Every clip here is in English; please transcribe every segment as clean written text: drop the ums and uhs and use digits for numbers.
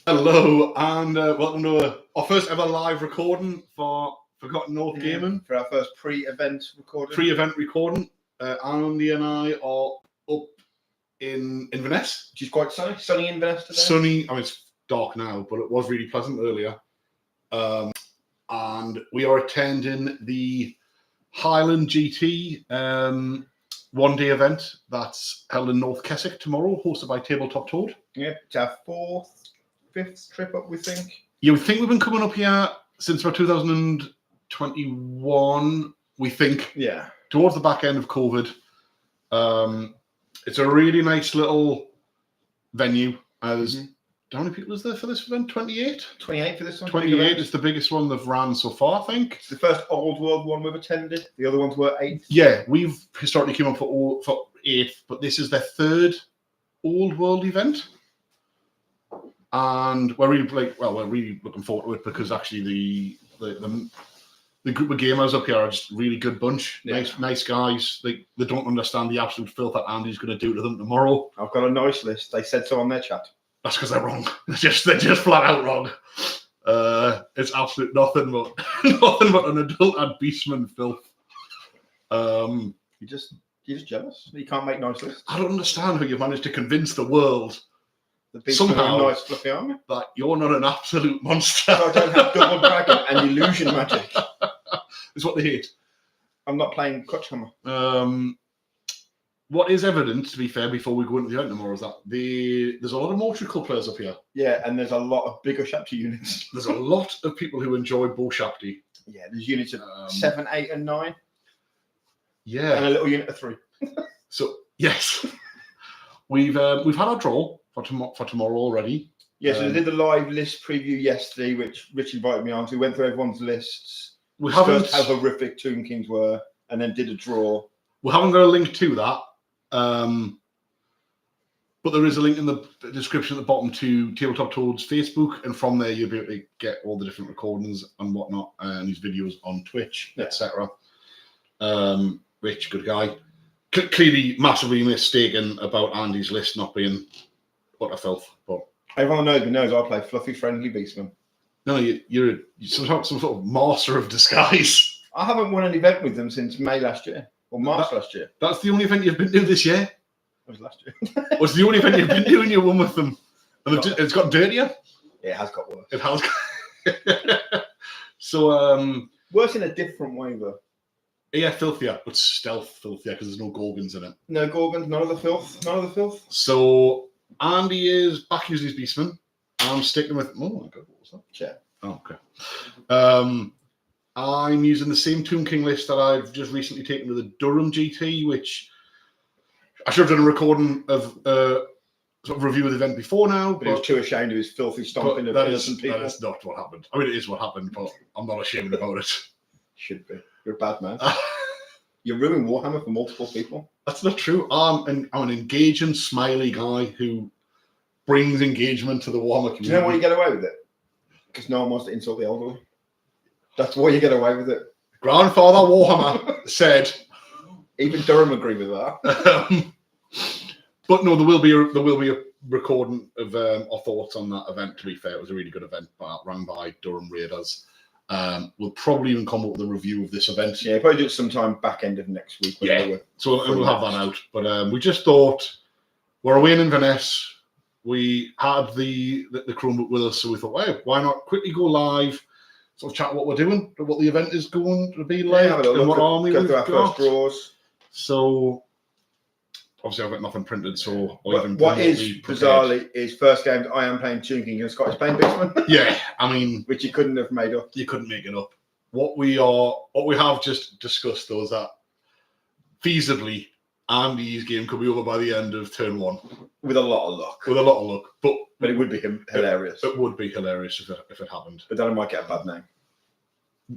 Hello, and welcome to our first ever live recording for Forgotten North Gaming. For our first pre-event recording. Pre-event recording. Andy and I are up in Inverness. Which is quite sunny. Sunny Inverness today. Sunny. I mean, it's dark now, but it was really pleasant earlier. And we are attending the Highland GT one-day event that's held in North Keswick tomorrow, hosted by TableTop Toad. Yeah, it's our fifth trip up, we think. Yeah, we think we've been coming up here since about 2021, we think. Yeah. Towards the back end of COVID. It's a really nice little venue. How many people is there for this event? 28? 28 for this one. 28 is the biggest one they've ran so far, I think. It's the first old world one we've attended. The other ones were 8. Yeah, we've historically came up for 8th, but this is their third old world event. And we're really looking forward to it because actually the group of gamers up here are just a really good bunch. Yeah. Nice guys. They don't understand the absolute filth that Andy's going to do to them tomorrow. I've got a nice list. They said so on their chat. That's because they're wrong. They're just flat out wrong. It's absolute nothing but an adult and beastman filth. You're just jealous. You can't make nice lists. I don't understand how you managed to convince the world somehow nice fluffy army that you're not an absolute monster. I don't have double dragon and illusion magic. It's what they hate. I'm not playing Clutchhammer. What is evident, to be fair, before we go into the event tomorrow, is that there's a lot of Mortrical players up here. Yeah, and there's a lot of bigger Shapti units. There's a lot of people who enjoy Bow Shapti. Yeah, there's units of 7, 8, and 9. Yeah, and a little unit of 3. So yes, we've had our draw for tomorrow already. Yes, we did the live list preview yesterday, which Rich invited me on. So we went through everyone's lists. We haven't discussed how horrific Tomb Kings were, and then did a draw. We haven't got a link to that. But there is a link in the description at the bottom to TableTop Toad's Facebook, and from there you'll be able to get all the different recordings and whatnot, and his videos on Twitch, etc. Rich, good guy. Clearly massively mistaken about Andy's list not being utter filth. But everyone knows I play fluffy, friendly beastman. No, you're some sort of master of disguise. I haven't won an event with them since May last year. Or March last year. That's the only event you've been doing this year? It was last year. What's the only event you've been doing? You won with them. And it's got dirtier? Yeah, it has got worse. It has got... So, worse in a different way, though. Yeah, filthier, but stealth filthier because there's no Gorgons in it. No Gorgons, none of the filth. So, Andy is back using his Beastman. I'm sticking with... Oh, my God, what was that? Chair. Oh, okay. I'm using the same Tomb King list that I've just recently taken to the Durham GT, which I should have done a recording of sort of review of the event before now. But he was too ashamed of his filthy stomping of innocent people. That is not what happened. I mean, it is what happened, but I'm not ashamed about it. Should be. You're a bad man. You're ruining Warhammer for multiple people. That's not true. I'm an engaging, smiley guy who brings engagement to the Warhammer community. Do you know why you get away with it? Because no one wants to insult the elderly. That's why you get away with it. Grandfather Warhammer said. Even Durham agree with that. But no, there will be a recording of our thoughts on that event. To be fair, it was a really good event run by Durham Raiders. We'll probably even come up with a review of this event. Yeah, probably do it sometime back end of next week. Yeah, so we'll have that out. But we just thought we're away in Inverness. We had the Chromebook with us, so we thought, well, why not quickly go live, sort of chat what we're doing, what the event is going to be like, and what army we've got. First draws. So obviously I've got nothing printed, so what is bizarrely is first game I am playing Tomb King and Scottish Plain Beastman. Yeah, I mean, which you couldn't have made up. You couldn't make it up. What we have just discussed though is that feasibly Andy's game could be over by the end of turn 1. With a lot of luck. But it would be hilarious. It would be hilarious if it happened. But then I might get a bad name.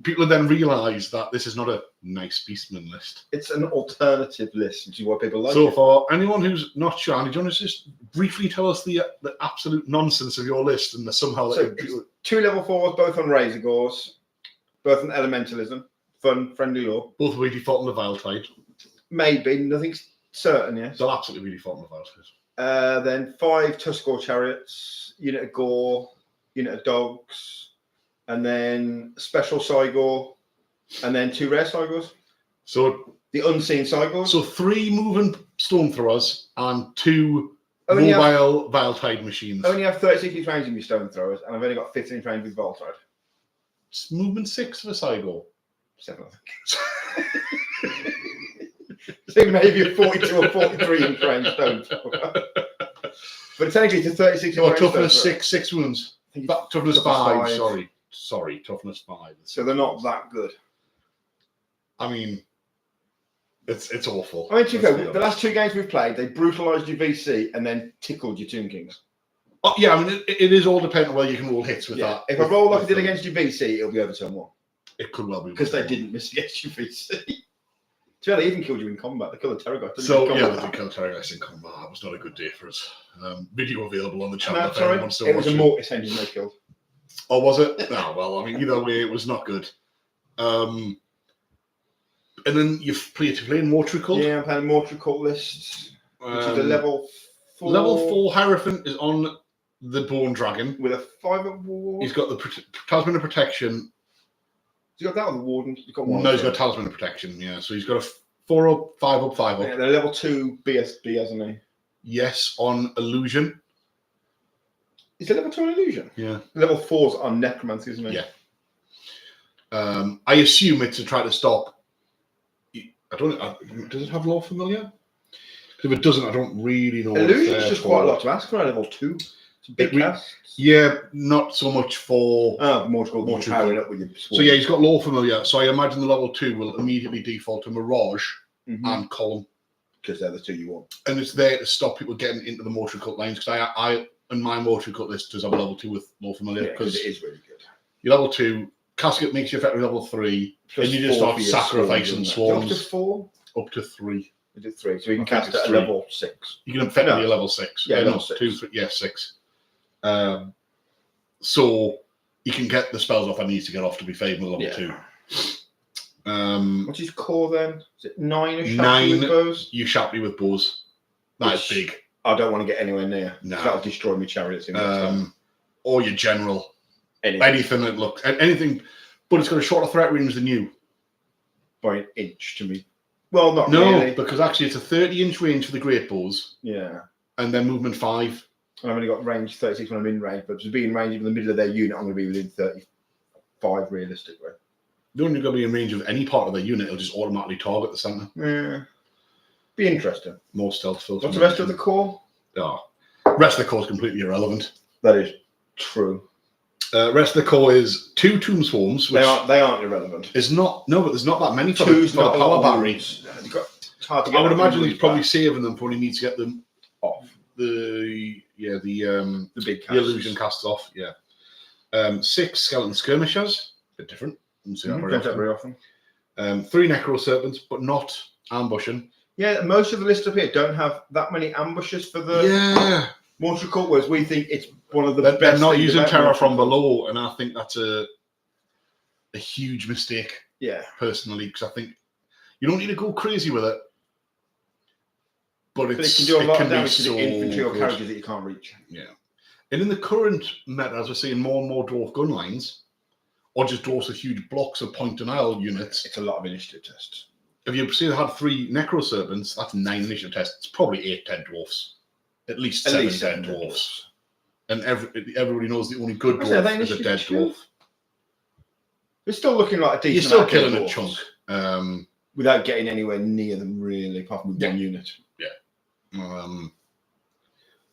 People would then realise that this is not a nice Beastman list. It's an alternative list, which is what people like. So for anyone who's not sure, Andy, do you want to just briefly tell us the absolute nonsense of your list and somehow... So 2 level 4s, both on Razor Gores, both on Elementalism, fun, friendly lore. Both will be default on the Vile Tide. Maybe, nothing's certain, yes. They'll absolutely be default on the Vile Tide. Then 5 Tuskor Chariots, unit of Gore, unit of dogs, and then special Cygor, and then 2 rare Cygors. So the unseen Cygors. So 3 moving stone throwers and 2 Only mobile Viletide machines. I only have 36 range in my stone throwers, and I've only got 15 range with Viletide. It's movement 6 for Cygor. 7, I think. So maybe a 42 or 43 inch range stone thrower. But technically, it's a 36 inch range. Toughness 6 wounds. Toughness 5. Sorry, toughness 5. So they're not that good. I mean, it's awful. I mean, Chico, the last 2 games we've played, they brutalised your VC and then tickled your Tomb Kings. Oh, yeah, I mean, it is all dependent on whether you can roll hits with that. If I roll like I did against your VC, it'll be over turn 1. It could well be. Because they didn't miss against your VC. So they even killed you in combat. They killed a Terragite. So, yeah, they did kill Terragite in combat. It was not a good day for us. Video available on the channel. No, sorry. It was a Mortis engine they killed. Oh, was it? No, well, I mean, either way, it was not good. And then you've playing Mortuary Cult. Yeah, I'm playing Mortuary Cult list, which is a level 4. Level 4 Hierophant is on the Bone Dragon. With a 5 of War. He's got the Talisman of Protection. He's got that on the Warden. He's got one. No, he's got Talisman of Protection, yeah. So he's got a 4 up, 5 up, 5 up. Yeah, they're level 2 BSB, hasn't he? Yes, on Illusion. Is it level 2 on Illusion? Yeah. Level 4's on Necromancy, isn't it? Yeah. I assume it's to try to stop. I don't know. Does it have Law Familiar? If it doesn't, I don't really know. Illusion's just quite a lot to ask for a level 2. It's a big cast. Yeah, not so much for. Mortuary powering up with your So yeah, he's got Law Familiar. So I imagine the level 2 will immediately default to Mirage and Column. Because they're the 2 you want. And it's there to stop people getting into the Mortuary Cult lines. Because I in my Mortuary Cult list does have a level 2 with Law Familiar. Because it is really good. Your level 2, Casket makes you effectively level 3. And you just start sacrificing swarms. Up to 4? Up to 3. We did 3. So you can cast it at level 6. You can effectively a level 6. Yeah, level 6. 2, 3, yeah, 6. So you can get the spells off I need to get off to be favored with level 2. What's his core then? Is it 9 9 with bows? You sharply with bows. That is big. I don't want to get anywhere near. No. That'll destroy my chariots. Or your general. Anything that looks anything, but it's got a shorter threat range than you. By an inch to me. Well, not really. Because actually it's a 30-inch range for the great bows. Yeah. And then movement 5. And I've only got range 36 when I'm in range, but to be in range in the middle of their unit, I'm going to be within 35 realistically. You don't need to be in range of any part of their unit, it'll just automatically target the centre. Yeah. Be interesting. More stealth filter. What's the rest of the core? Oh. Rest of the core is completely irrelevant. That is true. Rest of the core is 2 Tomb Swarms. Which they aren't irrelevant. Is not, no, but there's not that many for Two's the power batteries. It's hard to get. I would imagine he's probably saving them, probably needs to get them off. The big the illusion casts off. Yeah. 6 skeleton skirmishers, a bit different. Don't see that very often. 3 necro serpents, but not ambushing. Yeah, most of the list up here don't have that many ambushes for the Mortuary Cult, whereas we think it's one of the best. They're not using terror from below, and I think that's a huge mistake. Yeah, personally, because I think you don't need to go crazy with it, but it can do a lot of damage to the infantry or characters that you can't reach. Yeah, and in the current meta, as we're seeing more and more dwarf gun lines, or just dwarfs with huge blocks of point denial units, it's a lot of initiative tests. If you see they had 3 necro serpents, that's 9 initiative tests. It's probably 8-10 dwars, at least 7-10 dwarfs. And everybody knows the only good dwarf is a dead dwarf. We're still looking like a decent. You're still killing a chunk. Without getting anywhere near them, really, apart from one unit. Yeah.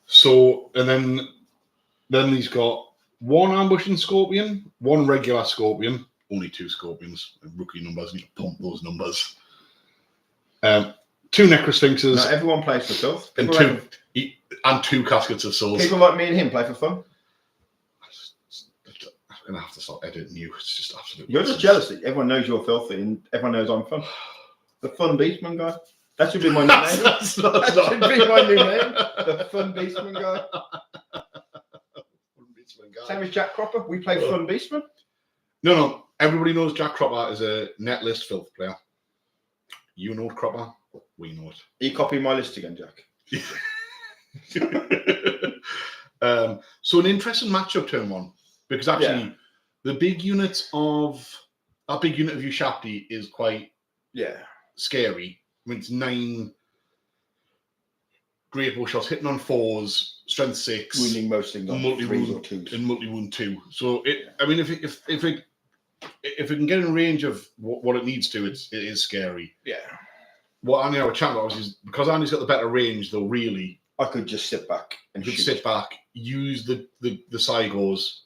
So, and then he's got 1 ambushing scorpion, 1 regular scorpion, only 2 scorpions. Rookie numbers, need to pump those numbers. 2 necrosphinxes. Not everyone plays for filth. And 2 caskets of souls. People like me and him play for fun. I'm going to have to start editing you. It's just absolutely. You're just jealous that everyone knows you're filthy and everyone knows I'm fun. The Fun Beastman guy. That should be my new name. That should be my new name. The Fun Beastman guy. Same as Jack Cropper. We play Fun Beastman. No. Everybody knows Jack Cropper is a net list filth player. You know Cropper. We know it. Are you copying my list again, Jack? So an interesting matchup turn 1. because actually the big unit of that big unit of your Shapti is quite scary. I mean, it's 9 great bow shots hitting on 4s, strength 6, winning most things on 3s or 2s, and multi-wound 2. So I mean, if it can get in range of what it needs to, it is scary. Yeah. What Andy and I were chatting about is because Andy's got the better range, though. Really, I could just sit back and shoot. sit back, use the Cygos,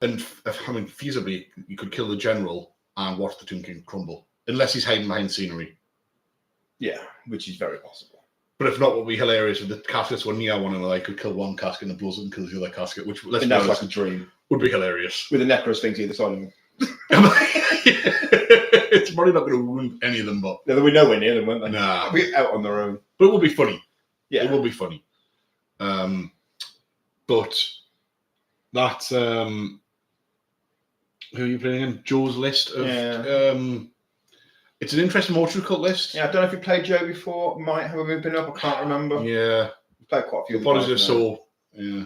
and I mean, feasibly, you could kill the general and watch the Tomb King crumble, unless he's hiding behind scenery. Yeah, which is very possible. But if not, what would be hilarious if the caskets were near one another, I could kill one casket and the blows and kill the other casket, which let's be honest, like a dream. Would be hilarious. With the Necro Sphinx either side of them. It's probably not going to wound any of them, but they'll be nowhere near them, won't they? Nah, they'll be out on their own. But it will be funny. Yeah, it will be funny. But that who are you playing in? Joe's list of it's an interesting mortuary cult list. Yeah, I don't know if you played Joe before. Might have we been up. I can't remember. Yeah, played quite a few. Apologies, so yeah.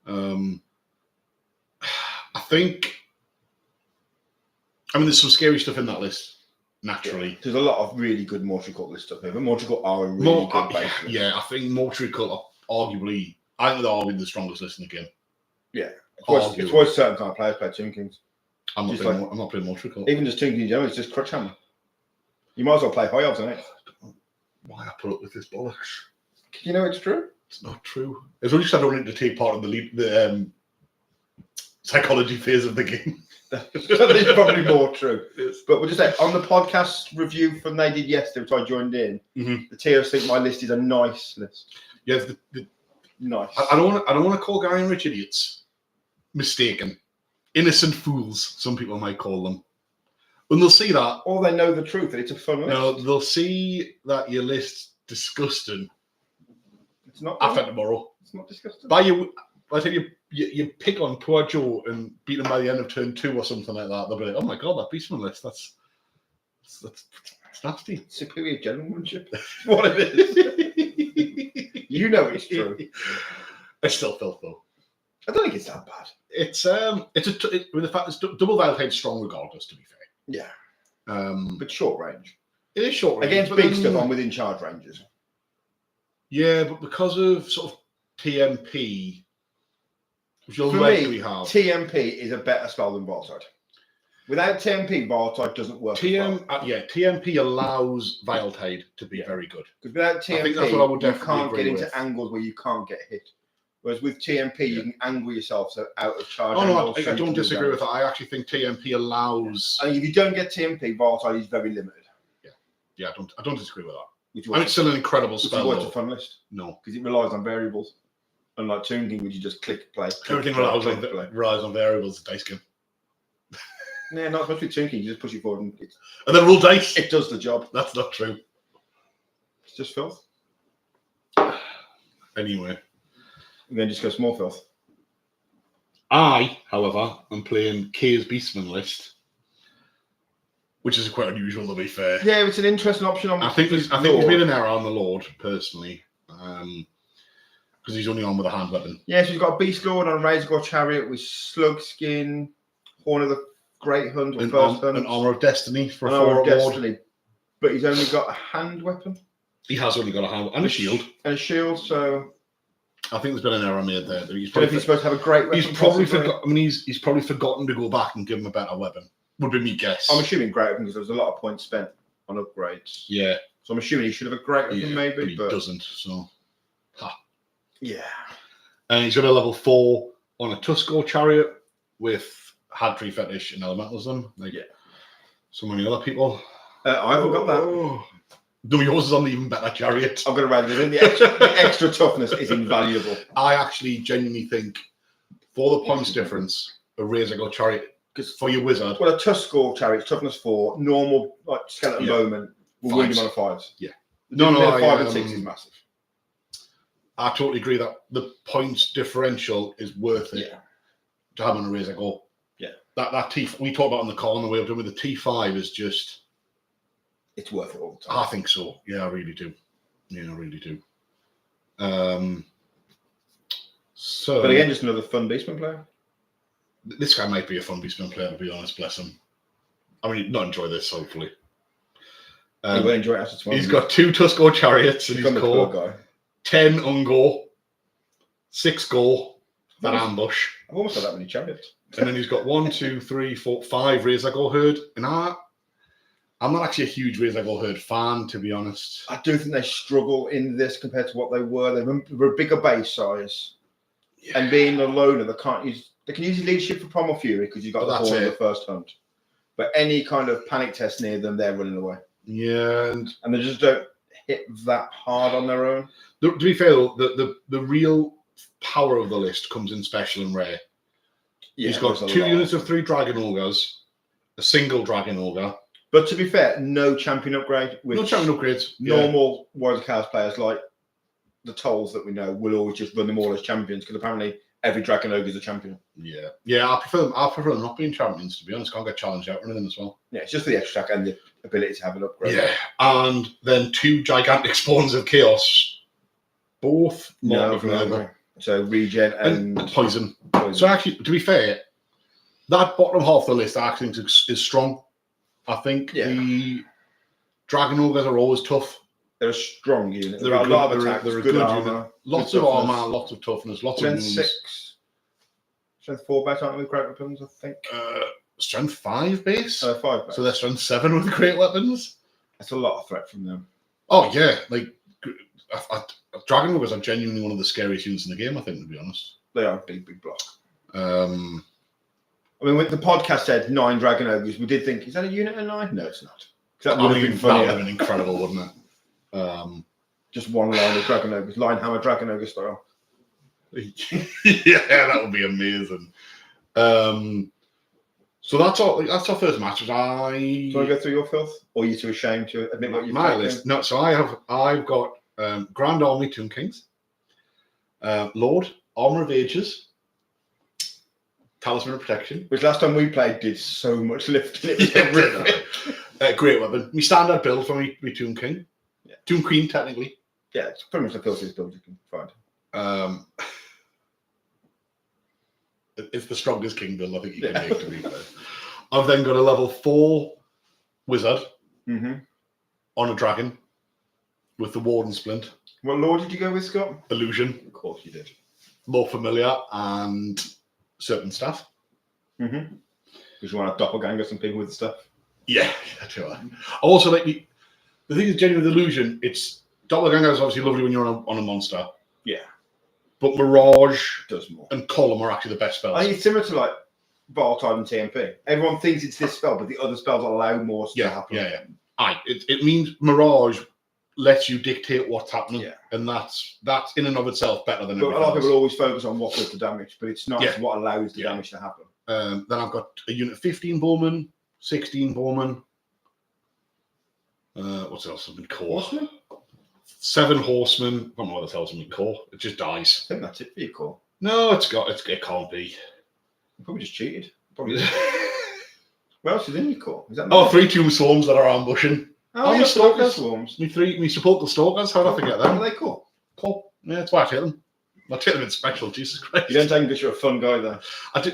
I think. I mean, there's some scary stuff in that list. Naturally, there's a lot of really good mortuary cult list stuff here. But mortuary cult are a really good base list. Yeah, I think mortuary cult are arguably. I think they're arguably the strongest list in the game. Yeah, it's why certain kind of players play Tomb Kings. I'm not playing mortuary cult. Even just Tomb Kings, it's just Crutch Hammer. You might as well play High Elves on it. Why I put up with this bollocks? You know it's true. It's not true. It's only just I don't need to take part in the psychology phase of the game. That's probably more true. But we'll just say on the podcast review from they did yesterday, which I joined in, the TOs think my list is a nice list. Yes, nice. I don't want to call Guy and Rich idiots. Mistaken, innocent fools. Some people might call them. And they'll see that. Or they know the truth that it's a fun list. No, they'll see that your list's disgusting. It's not. After tomorrow. It's not disgusting. By the time you pick on poor Joe and beat him by the end of turn 2 or something like that, they'll be like, "Oh my god, that Beastman list, that's nasty." Superior gentlemanship. What it is. You know it's true. It's still filth though. I don't think it's that bad. With the fact it's double Vile Head strong regardless, to be fair. Yeah. But short range. It is short range. Against big stuff on within charge ranges. Yeah, but because of sort of TMP, which you'll likely have. TMP is a better spell than Vartide. Without TMP, Vartide doesn't work. TMP allows Vile Tide to be very good. Because without TMP, I think that's what I would you definitely can't get into with. Angles where you can't get hit. Whereas with TMP, you can angle yourself so out of charge. Oh no, I don't disagree with that. I actually think TMP allows. And if you don't get TMP, Vartide is very limited. Yeah, I don't disagree with that. It's still an incredible spell. Which is a fun list. No, because it relies on variables. Unlike Tomb King, which you just click play. Everything relies on variables. Dice game. Yeah, not much with Tomb King. You just push it forward and then roll dice. It does the job. That's not true. It's just filth. Anyway. And then just go small filth. I, however, am playing Kay's Beastman list, which is quite unusual to be fair. Yeah, it's an interesting option. I think he's made an error on the Lord personally, because he's only on with a hand weapon. Yeah, so he's got a Beast Lord on a Razor Gore Chariot with Slug Skin, Horn of the Great Hunt, or First Hunt, an Armor of Destiny for an 4 Armor of award. Destiny, but he's only got a hand weapon. He has only got a hand and a shield. And a shield, so. I think there's been an error made there. He's supposed to have a great weapon. He's probably forgotten. I mean, he's probably forgotten to go back and give him a better weapon. Would be me guess. I'm assuming great weapon because there was a lot of points spent on upgrades. Yeah. So I'm assuming he should have a great weapon, maybe, but he doesn't. So. Yeah. And he's got a level 4 on a Tusco chariot with Had Tree Fetish and Elementalism, like so many other people. I haven't got that. No, yours is on the even better chariot. I'm going to rather than the extra toughness is invaluable. I actually genuinely think, for the points difference, a Razor Gore chariot, because for your wizard. Well, a Tusco chariot, toughness 4, normal like skeleton moment will win him on a 5. Yeah. No, 5 and 6 is massive. I totally agree that the points differential is worth it to have on a Razor Gore. Yeah. That T we talked about on the call on the way up with the T5 is just. It's worth it all the time. I think so. Yeah, I really do. Yeah, I really do. But again, just another fun Beastman player. This guy might be a fun beastman player, to be honest. Bless him. I mean, not enjoy this, hopefully. He will enjoy it after tomorrow. He's got 2 Tusco chariots in his Become the poor core, guy. 10 ungo, 6 go, that ambush. I've almost got that many chariots. And then he's got 1, 2, 3, 4, 5 Razor Go Herd. And I'm not actually a huge Razor Go Herd fan, to be honest. I do think they struggle in this compared to what they were. They were a bigger base size. Yeah. And being a loner, they can use leadership for Pommel Fury because you've got the horn in the first hunt. But any kind of panic test near them, they're running away. Yeah. And they just don't hit that hard on their own. To be fair, though, the real power of the list comes in special and rare. Yeah, he's got 2 units of 3 Dragon Ogres, a single Dragon Ogre. But to be fair, no champion upgrade. No champion upgrades. Normal Warriors of Chaos players like the Tolls that we know will always just run them all as champions because apparently every Dragon Ogre is a champion. Yeah. Yeah, I prefer them not being champions, to be honest. Can't get challenged out or anything as well. Yeah, it's just for the extra attack and the ability to have an upgrade. Yeah. And then 2 gigantic spawns of chaos. Both So regen and poison. So actually, to be fair, that bottom half of the list I actually think is strong. I think the Dragon Ogres are always tough. They're a strong unit. They're a lot of attacks, they're a good armor, unit. Lots of armor, lots of toughness, lots of moves. 6. Strength 4 base, aren't they, with great weapons, I think? Strength 5 base? 5 base. So they're strength 7 with great weapons? That's a lot of threat from them. Oh, yeah. Like, Dragon Ogres are genuinely one of the scariest units in the game, I think, to be honest. They are a big, big block. I mean, when the podcast said 9 Dragon Ogres, we did think, is that a unit of 9? No, it's not. That would have been funny. That would have been incredible, wouldn't it? Just one line of Dragon Ogres, line hammer Dragon Ogre style. Yeah, that would be amazing. So that's our first match. Do you want to go through your filth, or are you too ashamed to admit what you've my list? No, so I've got Grand Army Tomb Kings, Lord Armor of Ages, Talisman of Protection, which last time we played did so much lifting. Great weapon. My standard build for me Tomb King, Tomb Queen technically. Yeah, it's pretty much the filthiest build you can find. It's the strongest king build I think you can make, to be fair. I've then got a level 4 wizard on a dragon with the Warden Splint. What lord did you go with, Scott? Illusion. Of course you did. More familiar and Serpent Staff. Because you want to doppelganger some people with the stuff? Yeah, that's right. I also like the thing is genuine with Illusion, it's doppelganger is obviously lovely when you're on a monster. Yeah. But Mirage does more. And Column are actually the best spells. I think it's similar to like Volatile and TMP. Everyone thinks it's this spell, but the other spells allow more stuff to happen. Yeah. It means Mirage lets you dictate what's happening. Yeah. And that's in and of itself better than everything else. A lot of people always focus on what does the damage, but it's not what allows the damage to happen. Then I've got a unit of 15 bowmen, 16 bowmen. What else has been core? Horsemen? 7 horsemen. I don't know what else has been core. It just dies. I think that's it for your core. No, it can't be. You probably just cheated. Probably. What else is in your core? Is that 3 Tomb Swarms that are ambushing. Oh, Stalker Swarms. Me support the Stalkers. How did I forget them? Are they cool? Cool. Yeah, that's why I take them. I take them in special. Jesus Christ. You don't take them because you're a fun guy, though. I do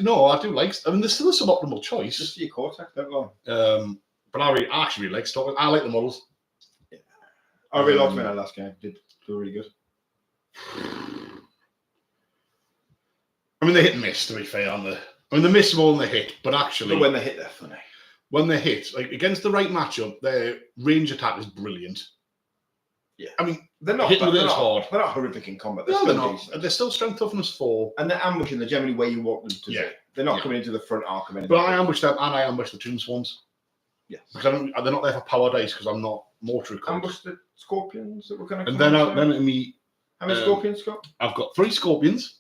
like. I mean, there's still a suboptimal choice. Just for your core attack, don't lie. But I actually really like Stalkers. I like the models. Yeah. I really liked them in our last game. Did really good. I mean, they hit and miss, to be fair, aren't they? I mean, they miss more than they hit, but actually... But when they hit, they're funny. When they hit, like, against the right matchup, their range attack is brilliant. Yeah. I mean, they're not hard. They're not horrific in combat. They're not. Decent. They're still strength toughness 4. And they're ambushing. They're generally where you want them to be. They're not coming into the front arc of anything. But I ambush them, and I ambush the Tomb Swarms. Yes. Because they're not there for power dice, because I'm not mortar. Ambush the Scorpions that we're going to come. And then in me... How many Scorpions, Scott? I've got 3 Scorpions.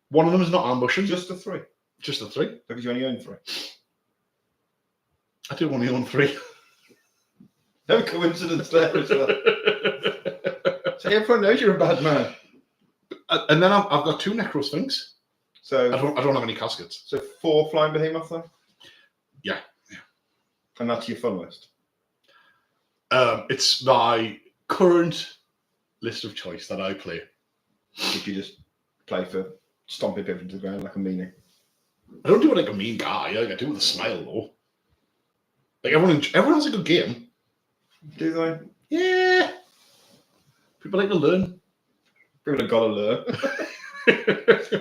One of them is not ambushing. Just the 3? Just the 3. Because you only own 3. I do only own 3. No coincidence there as well. So everyone knows you're a bad man. And then I've got 2 Necrosphinx. So I don't have any caskets. So 4 Flying Behemoth then? Yeah. And that's your fun list? It's my current list of choice that I play. Did you just play for stomping people into the ground like a meanie? I don't do it like a mean guy. Like, I do it with a smile though. Like everyone has a good game. Do they? Yeah. People like to learn. People have got to learn.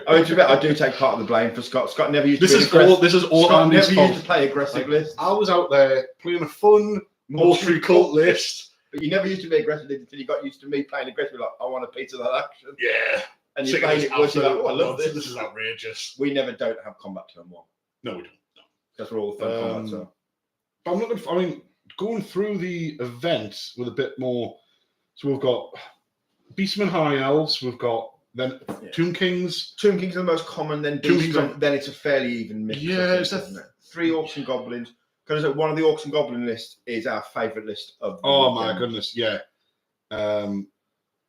I mean, to be fair, I do take part of the blame for Scott. Scott never used to. This is all Scott Andy's never fault. used to play aggressive lists. I was out there playing a fun Mortuary Cult list. But you never used to be aggressive until you got used to me playing aggressive. Like, I want a piece of that action. Yeah. And you played it worse. Like, oh, I love this. This is outrageous. We never don't have combat turn 1. No, we don't. No. That's where all the fun combats are. But I'm not going to. I mean, going through the event with a bit more. So we've got Beastmen High Elves. We've got then Tomb Kings. Tomb Kings are the most common. Then Beastmen. Then it's a fairly even mix. Yeah, isn't it? 3 Orcs and Goblins. Because one of the Orcs and Goblin lists is our favourite list of. Oh my goodness! Yeah.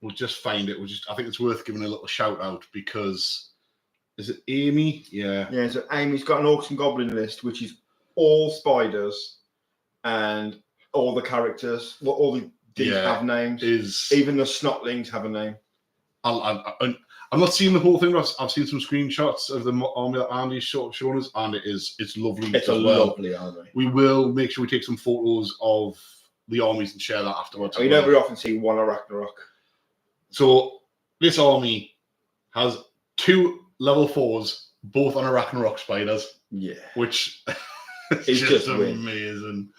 We'll just find it. I think it's worth giving a little shout out because is it Amy? Yeah. Yeah. So Amy's got an Orcs and Goblin list, which is all spiders and all the characters. Well, all the have names. Even the Snotlings have a name. I'm not seeing the whole thing. But I've seen some screenshots of the army that Andy's shown us, and it's lovely. It's a lovely army. We will make sure we take some photos of the armies and share that afterwards. We don't very often see one Ragnarok. So this army has 2 level 4s, both on Ragnarok spiders. Yeah, which is just amazing.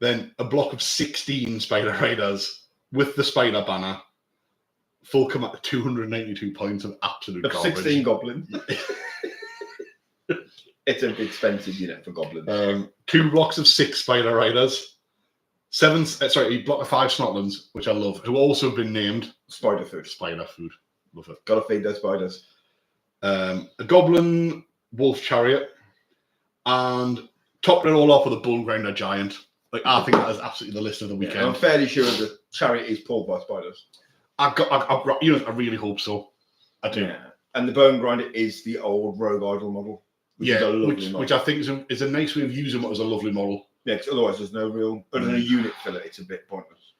Then a block of 16 Spider Riders with the Spider Banner. Full come at 292 points of absolute garbage. 16 goblins. It's a bit expensive unit for goblins. 2 blocks of 6 Spider Riders. A block of 5 Snotlings, which I love, who also have been named Spider Food. Spider Food. Love it. Gotta feed those spiders. A Goblin Wolf Chariot. And topped it all off with a Bone Grinder Giant. Like, I think that is absolutely the list of the weekend. I'm fairly sure the chariot is pulled by spiders. I've got, I really hope so. I do. Yeah. And the Bone Grinder is the old Rogue Idol model. Which I think is a nice way of using it as a lovely model. Yeah, because otherwise there's no real, other than a unit filler, it's a bit pointless.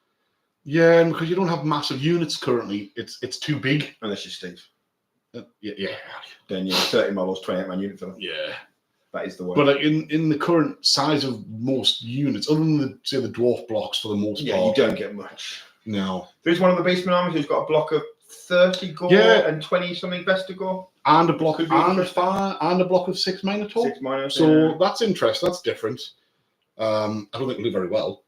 Yeah, and because you don't have massive units currently, it's too big. Unless you're Steve. Yeah. Then you're 30 models, 28-man unit filler. Yeah. That is the way. But like in the current size of most units, other than the dwarf blocks for the most part. Yeah, you don't get much. No. There's one of the Beastmen armies who's got a block of 30 gore and 20 something Vestigore. And a block and a block of 6 Minotaur. 6 Minotaur. So that's interesting. That's different. I don't think it'll do very well.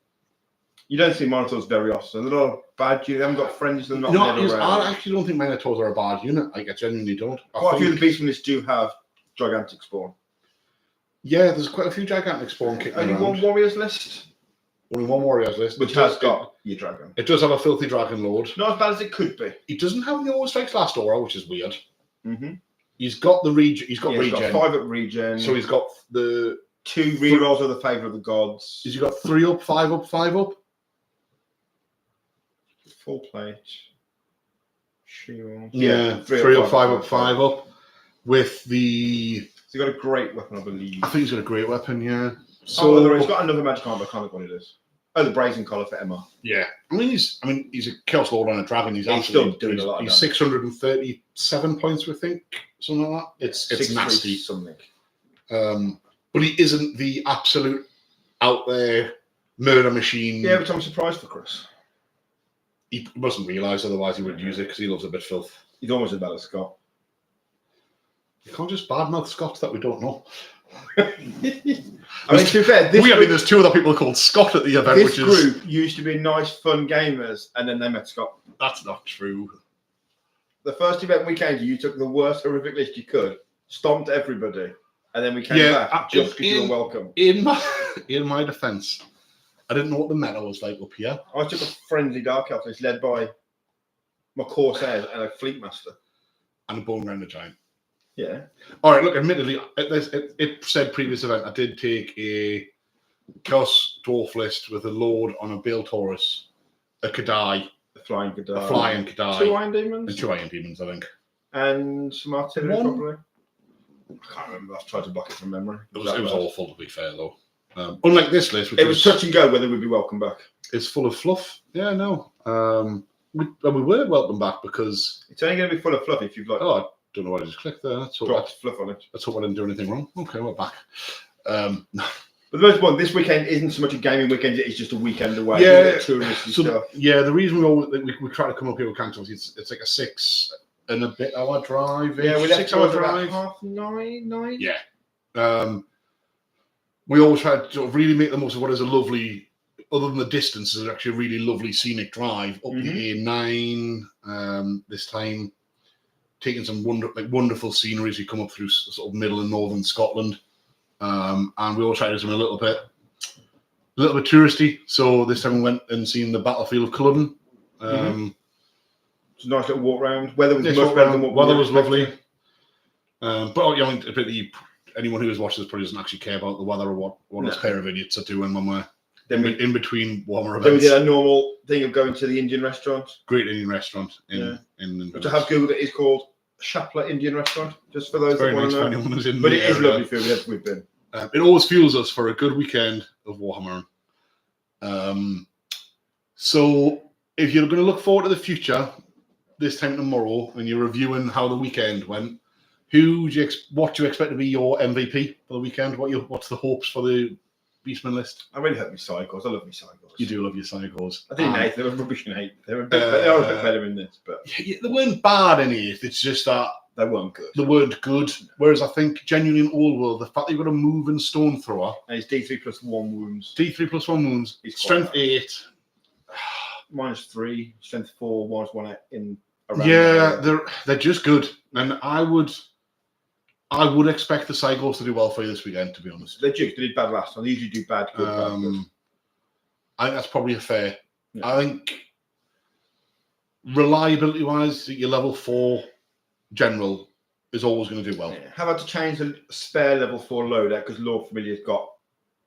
You don't see Minotaurs very often. They're not bad. You haven't got friends. They're not. I actually don't think Minotaurs are a bad unit. I genuinely don't. Quite a few of the Beastmen lists do have gigantic spawn. Yeah, there's quite a few gigantic spawn kicking around. Only one Warriors list. Only one Warriors list. Which has got your dragon. It does have a filthy dragon lord. Not as bad as it could be. He doesn't have the Always Strikes Last aura, which is weird. Mm-hmm. He's got the regen. He's got regen. He's got 5 at regen. So he's got the 2 rerolls of the Favour of the Gods. He's got 3 up, 5 up, 5 up. Full plate. Shield. Yeah, 3 up, 5 up, 5 up. With the. He's got a great weapon, I believe. I think he's got a great weapon, yeah. So he's got another magic arm, but I can't think what it is. Oh, the Brazen Collar for Emma. Yeah, he's a Chaos Lord on a dragon. He's still doing a lot. He's 637 points, we think, something like that. It's nasty. Something. But he isn't the absolute out there murder machine. Yeah, which I'm surprised for Chris. He mustn't realise, otherwise he wouldn't use it because he loves a bit of filth. He's almost as bad as Scott. You can't just badmouth Scott that we don't know. I mean, to be fair, there's 2 other people called Scott at the event. This group used to be nice, fun gamers, and then they met Scott. That's not true. The first event we came to, you took the worst horrific list you could, stomped everybody, and then we came back just because you were welcome. In my defence, I didn't know what the meta was like up here. I took a friendly Dark Elf list led by my Corsairs and a Fleet Master. And a Bone Grinder Giant. Yeah. All right, look, admittedly, it said previous event, I did take a Chaos Dwarf list with a Lord on a Bale Taurus, a Kadai, a Flying Kadai. 2 Iron Demons? And 2 Iron Demons, I think. And some artillery, probably. I can't remember. I've tried to bucket from memory. It was awful, to be fair, though. Unlike this list, which it was touch and go whether we'd be welcome back. It's full of fluff. Yeah, no. We were welcome back because it's only going to be full of fluff if you've got Don't know why I just clicked there. Dropped fluff on it. Let's hope I didn't do anything wrong. Okay, we're back. But the most one, this weekend isn't so much a gaming weekend; it's just a weekend away. Yeah, touristy so stuff. yeah, the reason we try to come up here with Canton, it's like a 6 and a bit hour drive. Yeah, we left 6 hour about drive. 9:30. Yeah. We always try to sort of really make the most of what is a lovely, other than the distance, is actually a really lovely scenic drive up the A9. This time, taking some wonderful scenery as you come up through sort of middle and northern Scotland. And we all tried to do something a little bit touristy. So this time we went and seen the Battlefield of Culloden. It's a nice little walk round. Weather was much walk better round. than what Weather we was lovely. expected. But anyone who has watched this probably doesn't actually care about the weather or what us pair of idiots are doing when we're in between Warhammer events. Then we did a normal thing of going to the Indian restaurant. Great Indian restaurant in Which I have googled, it is called Shapla Indian Restaurant, just for those that want to know. Anyone who's in but the it is area. lovely food. We've been. It always fuels us for a good weekend of Warhammer. So if you're going to look forward to the future, this time tomorrow, when you're reviewing how the weekend went, what do you expect to be your MVP for the weekend? What's the hopes for the Beastman list? I really hope my Psychos. I love my Psychos. You do love your Psychos. I didn't hate. They were rubbish in 8. They are a bit better in this, but they weren't bad in 8. It's just that they weren't good. They weren't good. Whereas I think genuinely in Old World, the fact that you've got a moving stone thrower, and it's D3 plus 1 wounds. D3 plus 1 wounds. Strength 8. -3. Strength 4. -1 in. Around they're just good, and I would expect the Psychos to do well for you this weekend. To be honest, they did bad last time. They usually do bad, good, bad, good. I think that's probably a fair. Yeah. I think reliability wise, your level 4 general is always going to do well. Yeah. How about to change the spare level 4 loadout because Lord Familiar's got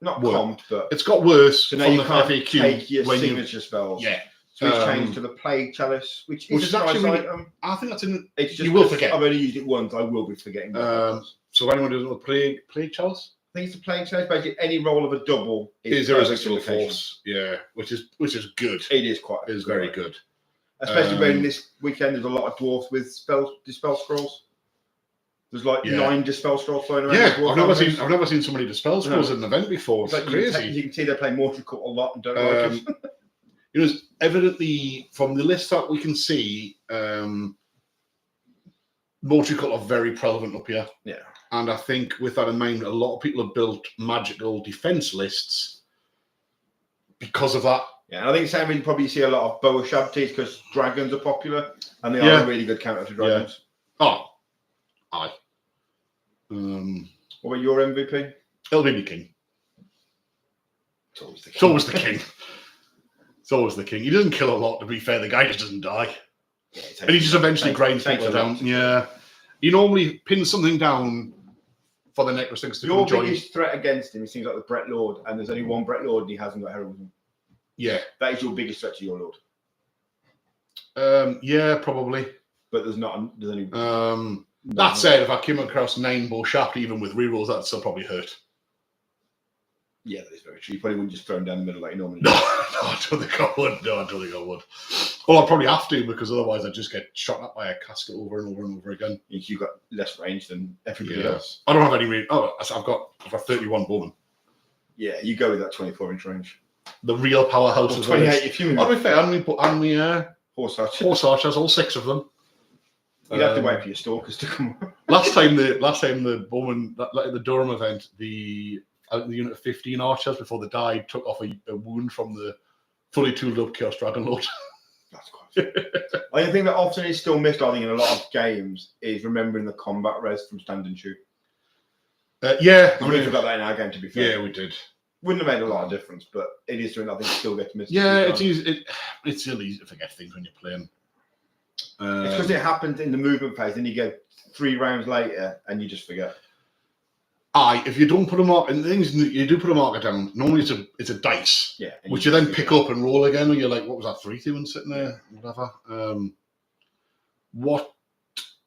not comped, but it's got worse. So now you can't FAQ take your signature spells. Yeah. So it's changed to the Plague Chalice, which is a nice item. I think that's in. It's just you will forget. I've only used it once. I will be forgetting. So anyone who doesn't know Plague Chalice? I think it's the Plague Chalice. Basically, any roll of a double is irresistible force. Yeah, which is good. It is quite. It is very good. Especially when this weekend there's a lot of dwarfs with dispel scrolls. There's like 9 dispel scrolls flying around. Yeah, I've never seen so many dispel scrolls in an event before. It's like crazy. You can see they're playing Mortal Cut a lot and don't like it. Evidently from the list that we can see, Mortal Cut are very prevalent up here. Yeah. And I think with that in mind, a lot of people have built magical defense lists because of that. Yeah, and I think same reason probably you see a lot of Boa Shabtis because dragons are popular and they are a really good counter to dragons. Yeah. Oh, aye. What about your MVP? It'll be the king. It's always the king. It's always the king. It's always the king. He doesn't kill a lot, to be fair. The guy just doesn't die. Yeah, and he just eventually grinds people down. Yeah. He normally pins something down for the necrosis to Your biggest threat against him, it seems like the Brett Lord, and there's only one Brett Lord and he hasn't got heroism. Yeah. That is your biggest threat to your Lord. Yeah, probably. But there's only... that said, if I came across 9 Bow Shaft, even with rerolls, that'd still probably hurt. Yeah, that is very true. You probably wouldn't just throw him down the middle like you normally do. No, I don't think I would. No, I don't think I would. Well, I'd probably have to because otherwise I'd just get shot at by a casket over and over and over again. You've got less range than everybody else. I don't have any range. Oh, I've got 31 bowmen. Yeah, you go with that 24-inch range. The real powerhouse is 28 if you I'll be fair, and we Horse Archers. Horse Archers, all 6 of them. You'd have to wait for your stalkers to come. last time the bowman at the Durham event, the unit of 15 archers before they died took off a wound from the fully tooled up Chaos Dragon Lord. That's quite. I think the thing that often is still missed, I think, in a lot of games is remembering the combat res from Stand and Shoot. Yeah, we forgot that in our game. To be fair, yeah, we did. Wouldn't have made a lot of difference, but it is something I think still gets missed. Yeah, it's easy to forget things when you're playing. It's because it happened in the movement phase, and you go 3 rounds later, and you just forget. If you don't put a mark, and things you do put a marker down, normally it's a dice, which you then pick up and roll again, and you're like, what was that 3-2 sitting there, whatever. What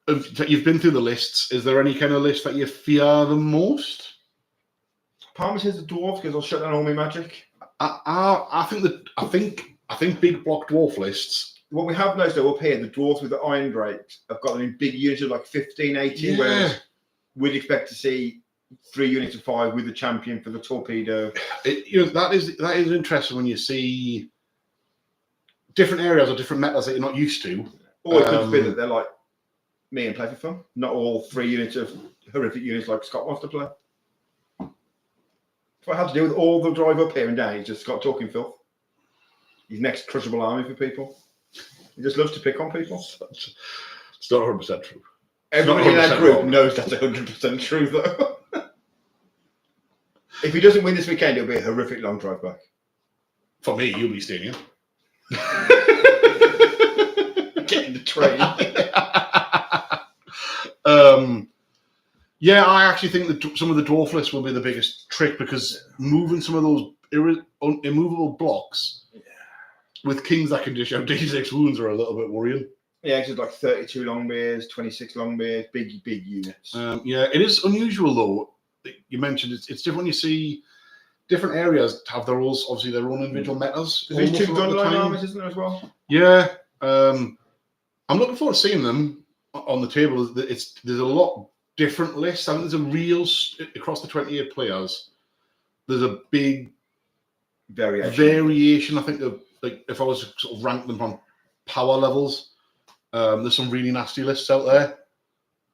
you've been through the lists? Is there any kind of list that you fear the most? Palmer says the dwarves because I'll shut down all my magic. I think big block dwarf lists what we have noticed though up here, the dwarves with the iron drakes have got them in big units of like 15, 18, whereas we'd expect to see 3 units of 5 with the champion for the torpedo. That is interesting when you see different areas or different metas that you're not used to. Or it could be that they're like me and play for fun. Not all 3 units of horrific units like Scott wants to play. That's what I had to do with all the drive up here and down. He's just Scott talking filth. His next crushable army for people. He just loves to pick on people. It's not 100% true. Everybody in that group knows that's 100% true, though. If he doesn't win this weekend, it'll be a horrific long drive back. For me, you'll be staying here. Getting the train. Yeah, I actually think that some of the dwarf lists will be the biggest trick because moving some of those immovable blocks with kings that can dish out D6 wounds are a little bit worrying. Yeah, it's like 32 Longbeards, 26 Longbeards, big units. Yeah, it is unusual though. You mentioned it's different when you see different areas have their own, obviously their own individual metas. There's 2 gunline armies, isn't there, as well? Yeah. I'm looking forward to seeing them on the table. There's a lot different lists. I think there's a real, across the 28 players, there's a big variation. I think of, like, if I was to sort of rank them on power levels, there's some really nasty lists out there.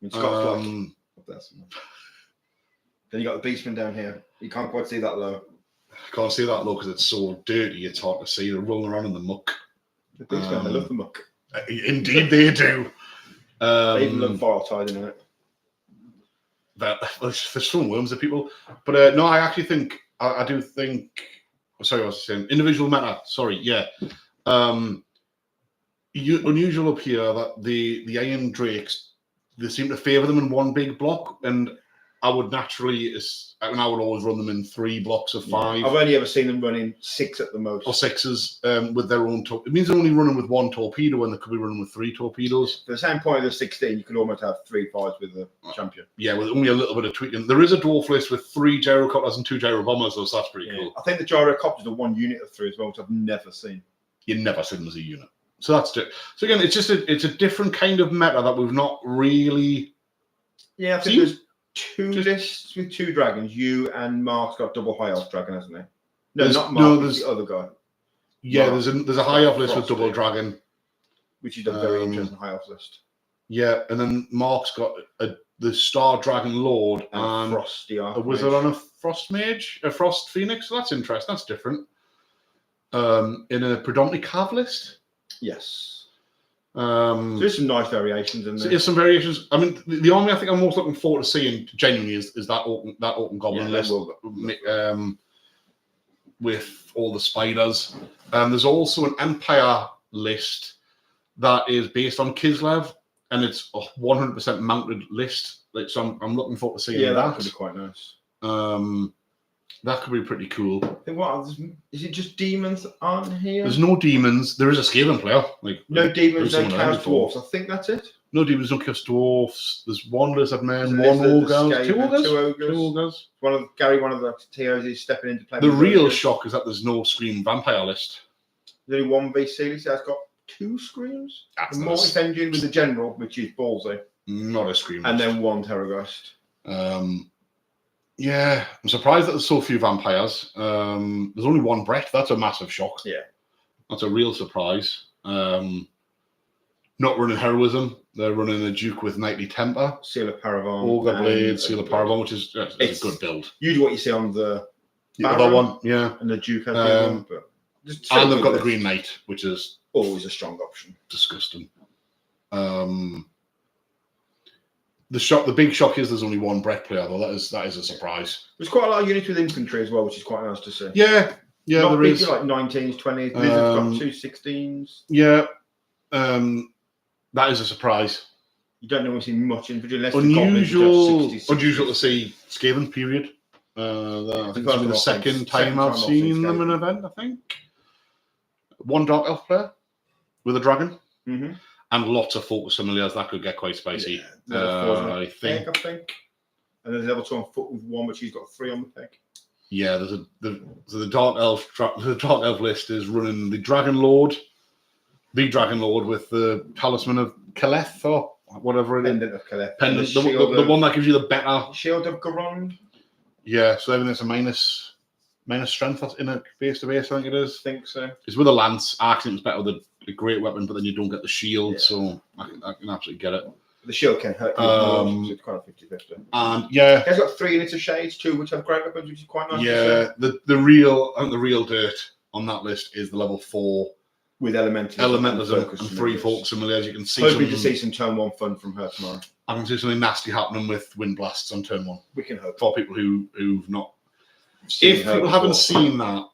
Then you got the Beastmen down here. You can't quite see that low. Can't see that low because it's so dirty. It's hard to see. They're rolling around in the muck. The Beastmen, they love the muck. Indeed, they do. They even love fire tied in it. There's some worms of people, but no, I actually think I do think. Sorry, I was saying individual meta. Sorry, yeah. Unusual up here that the Iron Drakes, they seem to favour them in one big block, and I would naturally, and I would always run them in 3 blocks of 5. Yeah. I've only ever seen them running 6 at the most. Or 6s with their own. It means they're only running with 1 torpedo when they could be running with 3 torpedoes. For the same point of the 16, you could almost have 3 5s with the champion. Yeah, with only a little bit of tweaking. There is a dwarf list with 3 gyrocopters and 2 gyrobombers, so that's pretty cool. I think the gyrocopters are 1 unit of 3 as well, which I've never seen. You never see them as a unit. So that's it. So again, it's just it's a different kind of meta that we've not really. Yeah, I think there's 2 lists with 2 dragons. You and Mark's got double high elf dragon, hasn't he? No, not Mark. There's the other guy. Yeah, Mark, there's a high elf list with double dragon, which is a very interesting high elf list. Yeah, and then Mark's got the Star Dragon Lord and Frosty Archmage. A wizard on a Frost Mage, a Frost Phoenix. So that's interesting. That's different. In a predominantly Cav list. Yes. So there's some nice variations in there. There's some variations. I mean, the army I think I'm most looking forward to seeing genuinely is that Orc Goblin list with all the spiders. There's also an Empire list that is based on Kislev, and it's a 100% mounted list. Like, so I'm looking forward to seeing that. That could be quite nice. That could be pretty cool. What is it? Just demons aren't here? There's no demons. There is a Skaven player. No demons, no chaos dwarfs. I think that's it. No demons, no chaos dwarfs. There's 1 lizard man, 1 ogre, 2 ogres. 2 ogres. One of the TOs is stepping into play. The real shock is that there's no Scream vampire list. There's only 1 VC list that's got 2 screams. The Mortis engine with the general, which is ballsy. Not a Scream. And then 1 Terrorghost. Yeah, I'm surprised that there's so few vampires. There's only 1 Brett. That's a massive shock. Yeah. That's a real surprise. Not running Heroism. They're running a Duke with Knightly Temper. Seal of Paragon. Ogre Blade, Seal of Paragon, which is a good build. Usually what you see on the other one, yeah. And the Duke has the one, but and they've got the Green Knight, which is always a strong option. Disgusting. The big shock is there's only 1 Brett player, though. That is a surprise. There's quite a lot of units with infantry as well, which is quite nice to see. Yeah, not there is. Like 19s, 20s. Blizzard's got 2 16s. Yeah, that is a surprise. You don't normally see much infantry unless unusual to see Skaven, period. I think it's been the second time I've seen them in an event, I think. 1 Dark Elf player with a dragon. Mm-hmm. And lots of focus familiars. That could get quite spicy. I think. And there's level 2 on foot with 1, but she's got 3 on the peg. Yeah, the Dark Elf list is running the Dragon Lord, the Dragon Lord with the Talisman of Kaleth or whatever it is. Pendant of Caliph. Pendant, the one that gives you the better Shield of Garond. Yeah, so everything's a minus strength in a base to base. I think it is. I think so. It's with a lance. I think it's better with a great weapon, but then you don't get the shield. So I can absolutely get it. The shield can hurt you more, so it's kind of 50-50. And yeah, it's got 3 units of shades too, which have great weapons, which is quite nice. Yeah, the real dirt on that list is the level 4 with elementalism and 3 focus similarly. As you can see, hoping to see some turn 1 fun from her tomorrow. I can see something nasty happening with wind blasts on turn 1. We can hope for people who've not. If people haven't seen that.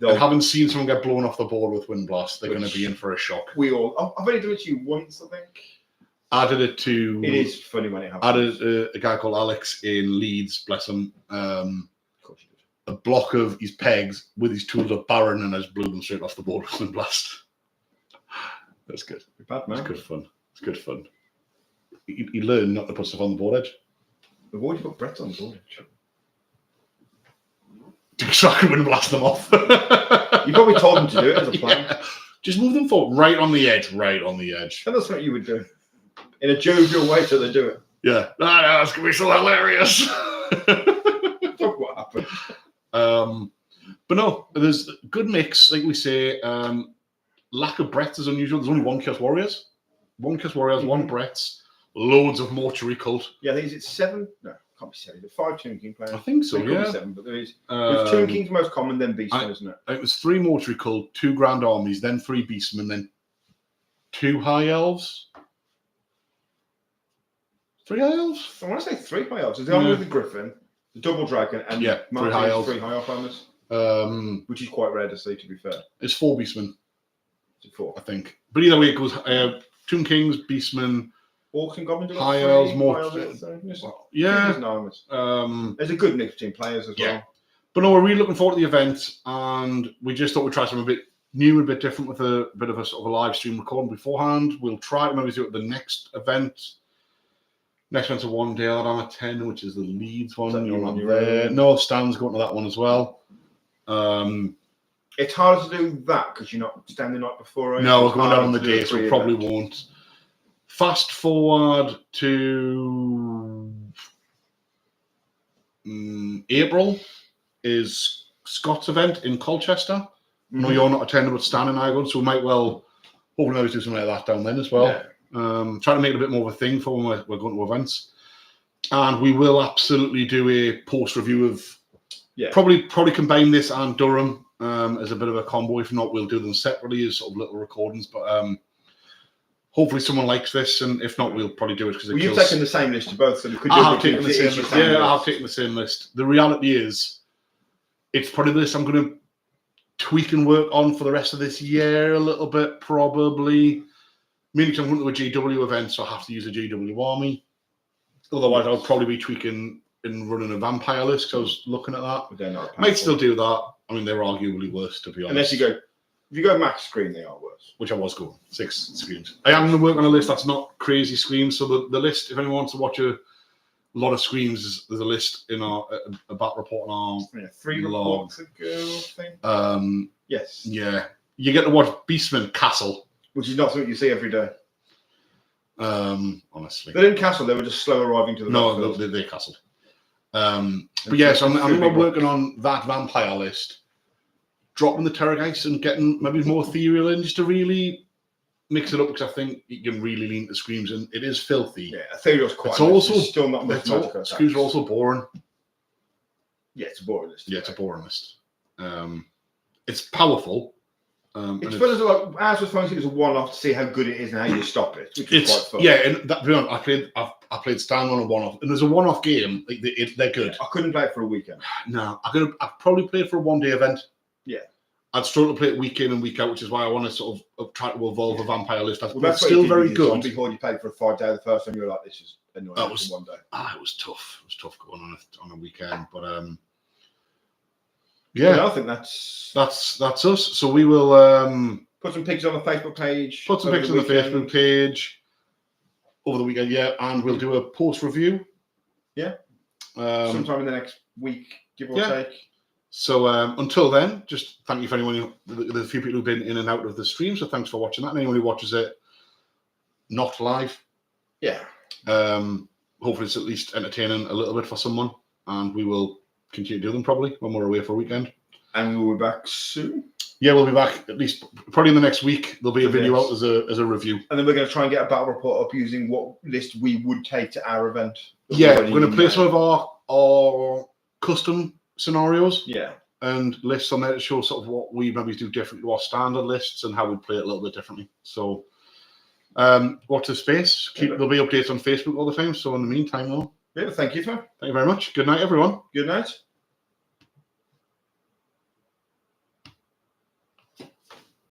I haven't seen someone get blown off the board with wind blast. They're going to be in for a shock. I've only done it to you once, I think. I did it to. It is funny when it happens. I did a guy called Alex in Leeds, bless him. A block of his pegs with his tools of Baron, and I just blew them straight off the board with wind blast. That's good. Bad man. It's good fun. It's good fun. You learn not to put stuff on the board edge. We've already put Brett on the board edge. So I could wind blast them off. You probably told them to do it as a plan. Yeah. Just move them forward, right on the edge, right on the edge. And that's what you would do. In a jovial way, so they do it. Yeah. That's going to be so hilarious. Fuck what happened. But no, there's a good mix, like we say. Lack of Bretts is unusual. There's only 1 Chaos Warriors. 1 Chaos Warriors, 1 Bretts. Loads of Mortuary Cult. Yeah, I think it's 7. No, can't be 7. 5 Tomb King players. I think so, yeah. 7, but there is. Tomb King's most common, then Beastmen, isn't it? It was 3 Mortuary Cult, 2 Grand Armies, then 3 Beastmen, then 2 High Elves. 3 High Elves? I want to say 3 High Elves. There's the army with the Griffin, the Double Dragon, and 3 High Elves. 3 High Elf armors. Which is quite rare to see, to be fair. It's 4 Beastmen. It's 4, I think. But either way, it goes Tomb Kings, Beastmen, Orcs and Goblins. High Elves, more. Yeah. There's a good mix between players as well. But no, we're really looking forward to the event, and we just thought we'd try something a bit new, a bit different with a bit of a sort of a live stream recording beforehand. We'll try to maybe do it at the next event. Next event's a 1 day that I'm at 10, which is the Leeds one. No, Stan's going to that one as well. It's hard to do that because you're not standing the night before. No, we're going down on the day, so we probably won't. Fast forward to April is Scott's event in Colchester. No, you're not attending, but Stan and I are going, so we might well hopefully maybe do something like that down then as well. Yeah. Trying to make it a bit more of a thing for when we're going to events. And we will absolutely do a post review of probably combine this and Durham as a bit of a combo. If not, we'll do them separately as sort of little recordings. But hopefully someone likes this, and if not, we'll probably do it because you've taken the same list to both, so could I have taken the same list. Yeah, I have taken the same list. The reality is, it's probably the list I'm going to tweak and work on for the rest of this year a little bit, probably. Mainly because I'm going to a GW event, so I have to use a GW army. Otherwise, I would probably be tweaking and running a vampire list, because I was looking at that. Might still do that. I mean, they're arguably worse, to be honest. If you go max screen, they are worse. Which I was going, 6 screens. I am going to work on a list that's not crazy screens. So the list, if anyone wants to watch a lot of screens, there's a list in our a bat report on our 3 reports ago, I think. Yes. Yeah. You get to watch Beastman Castle. Which is not something you see every day. Honestly. They didn't castle, they were just slow arriving to the No, they castled. But yes, I'm working on that vampire list. Dropping the Terrorgeist and getting maybe more ethereal in, just to really mix it up, because I think you can really lean to Screams, and it is filthy. Yeah, ethereal's quite. It's also still not much. Screams are also boring. Yeah, it's a boring list. Yeah, it's a boring list. It's powerful. It's fun as well. Ours was fun. It was a one-off to see how good it is and how you stop it, which is quite fun. Yeah, and that, to be honest, I played Stan on a one-off, and there's a one-off game. They're good. I couldn't play it for a weekend. No, I'd probably play it for a one-day event. Yeah. I'd struggle to play it week in and week out, which is why I want to sort of try to evolve a vampire list. That's still very good. Zombie Horde, you played for a 5 day the first time, you were like, this is annoying. That was one day. It was tough. It was tough going on a weekend, but yeah, I think that's us. So we will put some pictures on the Facebook page. Put some pictures on the Facebook page over the weekend, and we'll do a post review. Yeah. Sometime in the next week, give or take. So until then, just thank you for anyone, the few people who've been in and out of the stream. So thanks for watching that. And anyone who watches it not live, Yeah. hopefully it's at least entertaining a little bit for someone. And we will continue to do them probably when we're away for a weekend. And we'll be back soon. Yeah, we'll be back at least probably in the next week. There'll be a video out as a review. And then we're going to try and get a battle report up using what list we would take to our event. Yeah, we're going to play some of our custom scenarios. Yeah. And lists on there to show sort of what we maybe do different to our standard lists and how we play it a little bit differently. So, watch this space. There'll be updates on Facebook all the time. So in the meantime, though. Yeah, thank you, sir. Thank you very much. Good night, everyone. Good night.